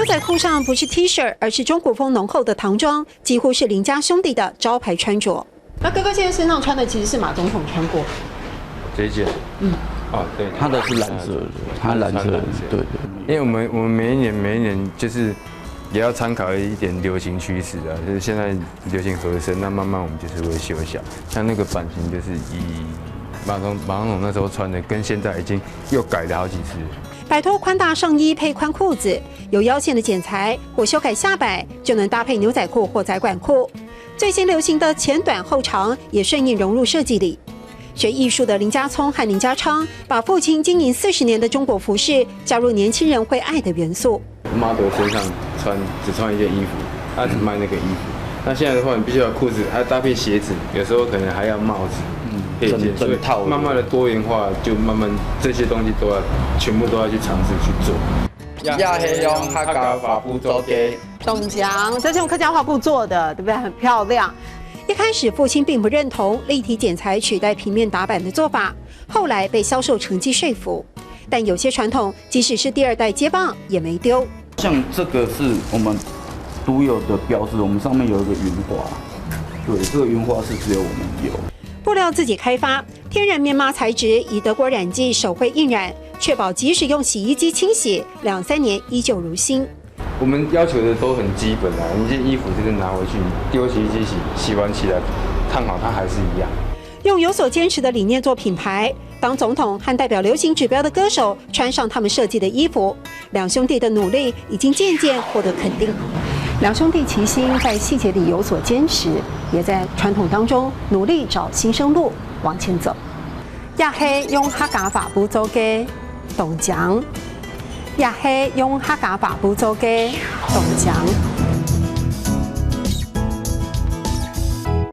牛仔裤上不是 T 恤，而是中古风浓厚的唐装，几乎是林家兄弟的招牌穿着。那哥哥现在身上穿的其实是马总统穿过这一件，对，他的是蓝色的，他蓝色的，对。因为我们每一年就是也要参考一点流行趋势啊，就是现在流行合身，那慢慢我们就是会修小，像那个版型就是以马总统那时候穿的，跟现在已经又改了好几次。摆脱宽大上衣配宽裤子，有腰线的剪裁或修改下摆，就能搭配牛仔裤或窄管裤。最新流行的前短后长也顺应融入设计里。学艺术的林家聪和林家昌，把父亲经营40年的中国服饰加入年轻人会爱的元素。model 身上只穿一件衣服，他只卖那个衣服。那现在的话，你必须要裤子，还要搭配鞋子，有时候可能还要帽子。配件，所以慢慢的多元化，就慢慢这些东西全部都要去尝试去做。亚黑用客家法布做的，董强，这是用客家花布做的，对不对？很漂亮。一开始父亲并不认同立体剪裁取代平面打版的做法，后来被销售成绩说服。但有些传统，即使是第2代接棒也没丢。像这个是我们独有的标志，我们上面有一个云花，对，这个云花是只有我们有。布料自己开发，天然棉麻材质，以德国染剂手绘印染，确保即使用洗衣机清洗，2、3年依旧如新。我们要求的都很基本啊，你这衣服就是拿回去丢洗衣机洗，洗完起来烫好，它还是一样。用有所坚持的理念做品牌，当总统和代表流行指标的歌手穿上他们设计的衣服，两兄弟的努力已经渐渐获得肯定。两兄弟齐心在细节里有所坚持，也在传统当中努力找新生路往前走。亚黑用客家法布做嘅董强，亚黑用客家法布做嘅董强。